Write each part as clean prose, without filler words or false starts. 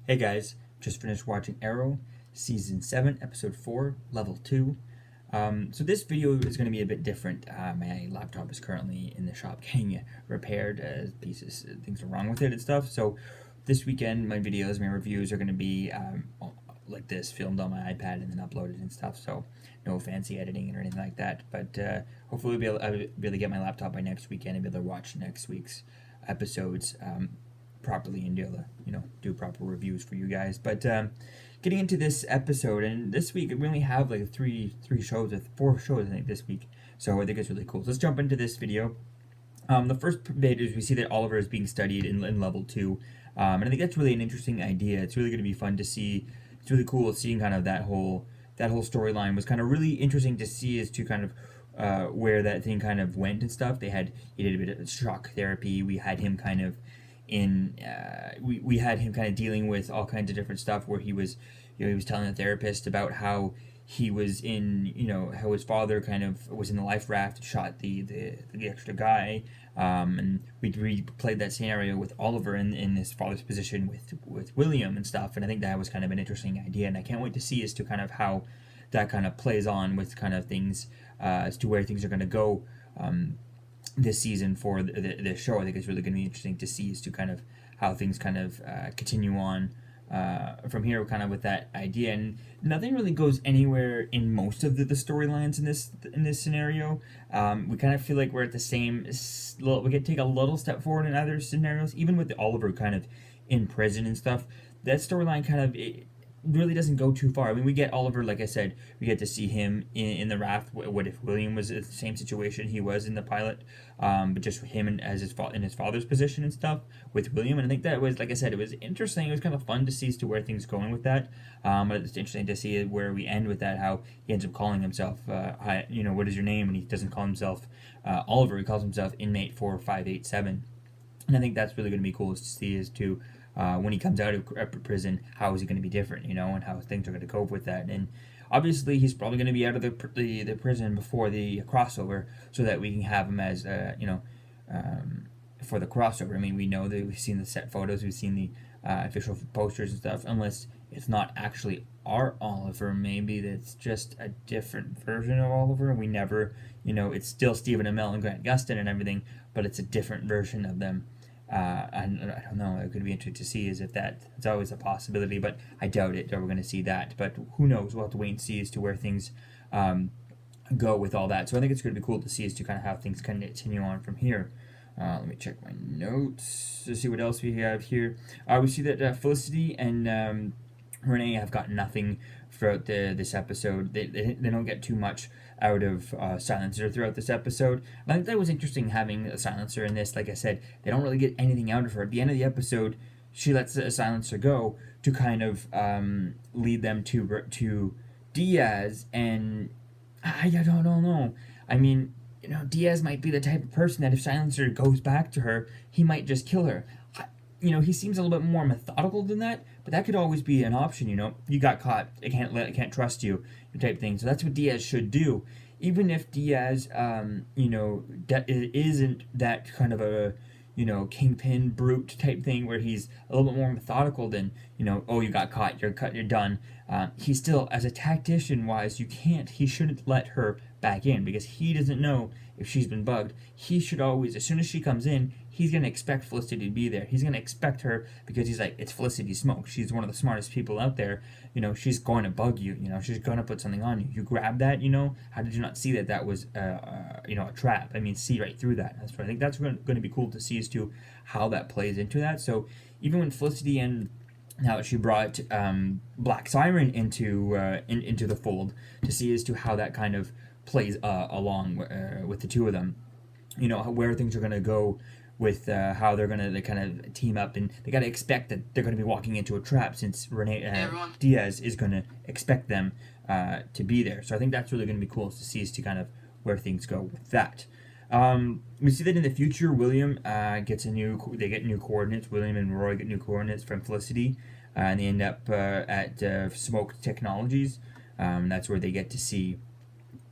Hey guys, just finished watching Arrow, Season 7, Episode 4, Level 2. So this video is going to be a bit different. My laptop is currently in the shop getting repaired as things are wrong with it and stuff. So this weekend, my videos, my reviews are going to be like this, filmed on my iPad and then uploaded and stuff. So no fancy editing or anything like that. But hopefully I'll be able to get my laptop by next weekend and be able to watch next week's episodes properly and be able to do proper reviews for you guys. But getting into this episode, and this week we only have like three shows, or 4 shows I think this week, so I think it's really cool. So let's jump into this video. The first bit is we see that Oliver is being studied in level 2, and I think that's really an interesting idea. It's really going to be fun to see. It's really cool seeing kind of that whole storyline was kind of really interesting to see as to kind of where that thing kind of went and stuff. He did a bit of shock therapy. We had him kind of we had him kind of dealing with all kinds of different stuff where he was he was telling the therapist about how he was in how his father kind of was in the life raft and shot the extra guy, and we replayed that scenario with Oliver in his father's position with William and stuff, and I think that was kind of an interesting idea, and I can't wait to see as to kind of how that kind of plays on with kind of things as to where things are going to go this season for the show. I think it's really going to be interesting to see as to kind of how things kind of continue on from here, kind of with that idea. And nothing really goes anywhere in most of the storylines in this scenario. We kind of feel like we're at the same. We could take a little step forward in other scenarios, even with Oliver kind of in prison and stuff. That storyline kind of really doesn't go too far. I mean, we get Oliver, like I said, we get to see him in the raft. What if William was in the same situation he was in the pilot, but just him as in his father's position and stuff with William. And I think that was, like I said, it was interesting. It was kind of fun to see as to where things going with that. But it's interesting to see where we end with that. How he ends up calling himself, what is your name? And he doesn't call himself Oliver. He calls himself Inmate 4587. And I think that's really going to be cool to see as to when he comes out of prison, how is he going to be different, and how things are going to cope with that. And obviously, he's probably going to be out of the prison before the crossover, so that we can have him as for the crossover. I mean, we know that we've seen the set photos, we've seen the official posters and stuff. Unless it's not actually our Oliver, maybe that's just a different version of Oliver. We never, it's still Stephen Amell and Grant Gustin and everything, but it's a different version of them. And I don't know. It could be interesting to see as if it's always a possibility, but I doubt it that we're going to see that. But who knows? We'll have to wait and see as to where things go with all that. So I think it's going to be cool to see as to kind of how things kind of continue on from here. Let me check my notes to see what else we have here. We see that Felicity and Renee have got nothing throughout this episode. They don't get too much out of Silencer throughout this episode. I think that was interesting having a Silencer in this. Like I said, they don't really get anything out of her. At the end of the episode, she lets a Silencer go to kind of lead them to Diaz, and I don't know. I mean, Diaz might be the type of person that if Silencer goes back to her, he might just kill her. He seems a little bit more methodical than that, but that could always be an option. You got caught. I can't trust you, type thing. So that's what Diaz should do. Even if Diaz, isn't that kind of a, kingpin brute type thing where he's a little bit more methodical than, oh, you got caught, you're done. He still, as a tactician wise, he shouldn't let her back in because he doesn't know if she's been bugged. He should always, as soon as she comes in, he's going to expect Felicity to be there. He's going to expect her because he's like, it's Felicity Smoke. She's one of the smartest people out there. She's going to bug you. She's going to put something on you. You grab that, How did you not see that was, a trap? I mean, see right through that. I think that's going to be cool to see as to how that plays into that. So even when Felicity and now that she brought Black Siren into the fold to see as to how that kind of plays along with the two of them, where things are going to go with how they're going to kind of team up, and they got to expect that they're going to be walking into a trap since Diaz is going to expect them to be there. So I think that's really going to be cool to see as to kind of where things go with that. We see that in the future, William they get new coordinates. William and Roy get new coordinates from Felicity, and they end up at Smoke Technologies. That's where they get to see,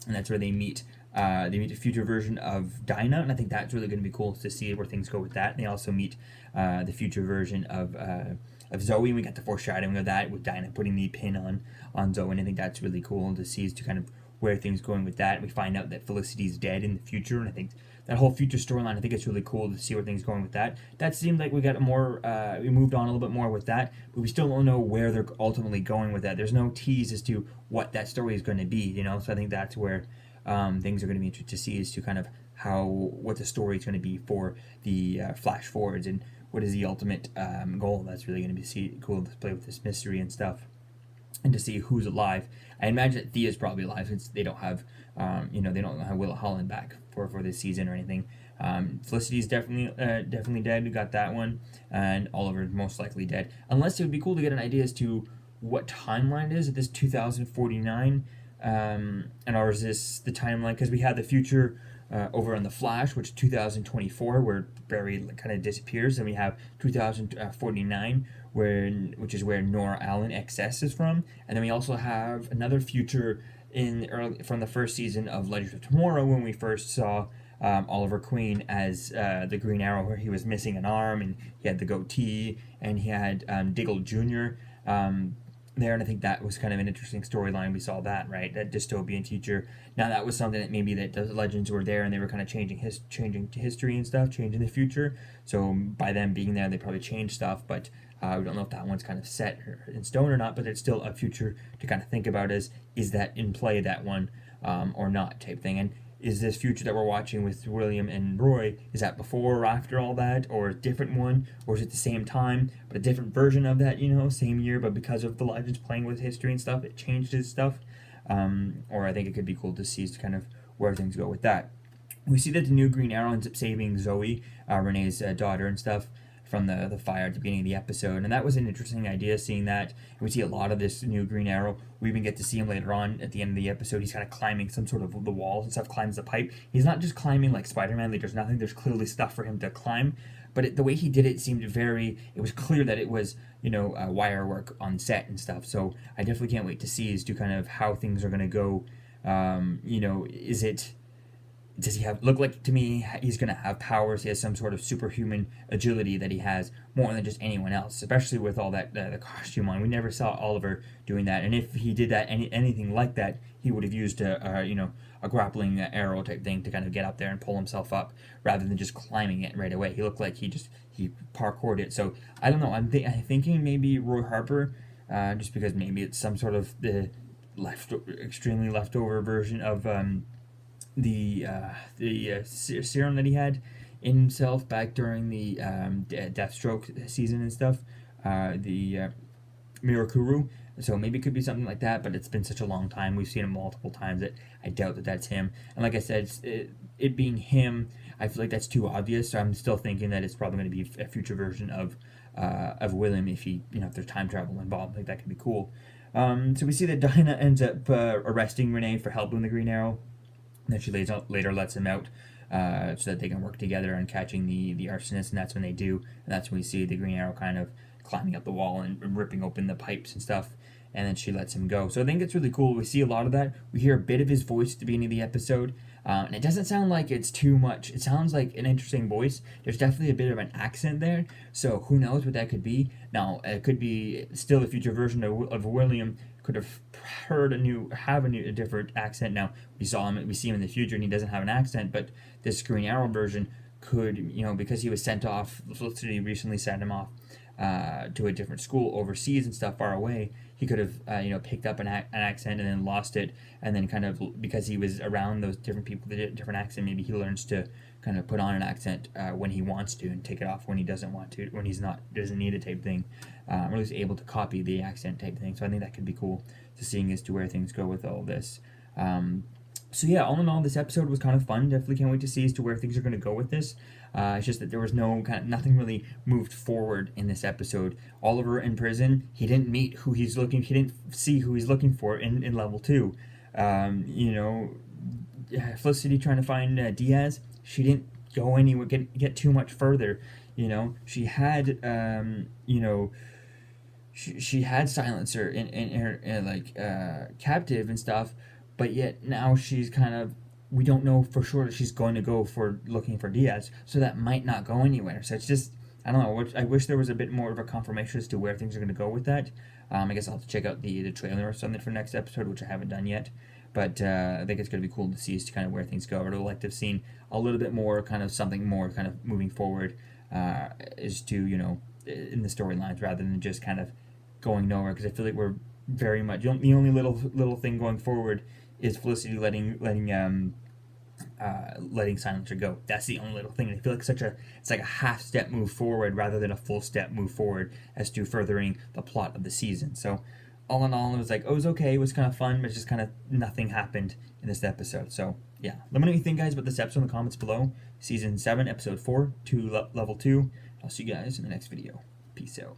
and that's where they meet. They meet a future version of Dinah, and I think that's really going to be cool to see where things go with that. And they also meet the future version of Zoe. We got the foreshadowing of that with Dinah putting the pin on Zoe, and I think that's really cool to see as to kind of where things going with that. We find out that Felicity's dead in the future, and I think that whole future storyline, I think it's really cool to see where things going with that. That seemed like we got more, we moved on a little bit more with that, but we still don't know where they're ultimately going with that. There's no tease as to what that story is going to be, so I think that's where things are going to be interesting to see as to kind of what the story is going to be for the flash forwards and what is the ultimate goal. That's really going to be cool to play with this mystery and stuff, and to see who's alive. I imagine that Thea's probably alive since they don't have, they don't have Will Holland back for this season or anything. Felicity's definitely dead. We got that one, and Oliver's most likely dead. Unless it would be cool to get an idea as to what timeline it is. Is this 2049, or is this the timeline? Because we had the future over on The Flash, which is 2024, where Barry kind of disappears, and we have 2049, which is where Nora Allen XS is from, and then we also have another future from the first season of Legends of Tomorrow, when we first saw Oliver Queen as the Green Arrow, where he was missing an arm and he had the goatee, and he had Diggle Jr. There, and I think that was kind of an interesting storyline. We saw that, right? That dystopian teacher. Now that was something that maybe that the legends were there and they were kind of changing history and stuff, changing the future. So by them being there, they probably changed stuff, but we don't know if that one's kind of set in stone or not. But it's still a future to kind of think about as, is that in play, that one, or not, type thing. And is this future that we're watching with William and Roy, is that before or after all that, or a different one, or is it the same time but a different version of that, same year, but because of the legends playing with history and stuff, it changed his stuff? Or I think it could be cool to see kind of where things go with that. We see that the new Green Arrow ends up saving Zoe, Renee's daughter and stuff, from the fire at the beginning of the episode, and that was an interesting idea, seeing that. And we see a lot of this new Green Arrow. We even get to see him later on at the end of the episode. He's kind of climbing some sort of the walls and stuff, climbs the pipe. He's not just climbing like Spider-Man, like there's clearly stuff for him to climb, but the way he did it seemed it was clear that it was, wire work on set and stuff. So I definitely can't wait to see as to kind of how things are going to go. Does he look like to me he's going to have powers? He has some sort of superhuman agility that he has more than just anyone else, especially with all that the costume on. We never saw Oliver doing that, and if he did that anything like that, he would have used a grappling arrow type thing to kind of get up there and pull himself up rather than just climbing it right away. He looked like he parkoured it. So I don't know. I'm thinking maybe Roy Harper, just because maybe it's some sort of the extremely leftover version of the serum that he had in himself back during the Deathstroke season and stuff, the Mirakuru. So maybe it could be something like that, but it's been such a long time. We've seen him multiple times that I doubt that that's him. And like I said, it being him, I feel like that's too obvious. So I'm still thinking that it's probably going to be a future version of William if there's time travel involved. I think that could be cool. So we see that Dinah ends up arresting Renee for helping the Green Arrow. And then she later lets him out so that they can work together on catching the arsonist, and that's when they do. And that's when we see the Green Arrow kind of climbing up the wall and ripping open the pipes and stuff, and then she lets him go. So I think it's really cool. We see a lot of that. We hear a bit of his voice at the beginning of the episode, and it doesn't sound like it's too much. It sounds like an interesting voice. There's definitely a bit of an accent there, so who knows what that could be. Now, it could be still a future version of William. Could have heard a different accent. Now we see him in the future, and he doesn't have an accent. But this Green Arrow version could, because he was sent off. Felicity recently sent him off to a different school overseas and stuff far away. He could have picked up an accent and then lost it, and then kind of because he was around those different people that did a different accent, maybe he learns to kind of put on an accent when he wants to and take it off when he doesn't want to, when he's not doesn't need it type thing. Or he's able to copy the accent type thing. So I think that could be cool to seeing as to where things go with all this. So yeah, all in all, this episode was kind of fun. Definitely can't wait to see as to where things are going to go with this. It's just that there was nothing really moved forward in this episode. Oliver in prison, he didn't he didn't see who he's looking for in level 2. Felicity trying to find Diaz, she didn't go anywhere, get too much further. She had she had Silencer in her captive and stuff, but yet now she's kind of, we don't know for sure that she's going to go for looking for Diaz, so that might not go anywhere. So it's just, I don't know. I wish there was a bit more of a confirmation as to where things are going to go with that. I guess I'll have to check out the trailer or something for next episode, which I haven't done yet. But I think it's going to be cool to see as to kind of where things go. I'd like to have seen a little bit more, kind of something more, kind of moving forward, as to in the storylines rather than just kind of going nowhere. Because I feel like we're very much the only little thing going forward is Felicity letting Silencer go. That's the only little thing. I feel like it's like a half step move forward rather than a full step move forward as to furthering the plot of the season. So all in all, it was like, it was okay, it was kind of fun, but it's just kind of nothing happened in this episode. So yeah, let me know what you think, guys, about this episode in the comments below. Season 7, episode 4, level 2. I'll see you guys in the next video. Peace out.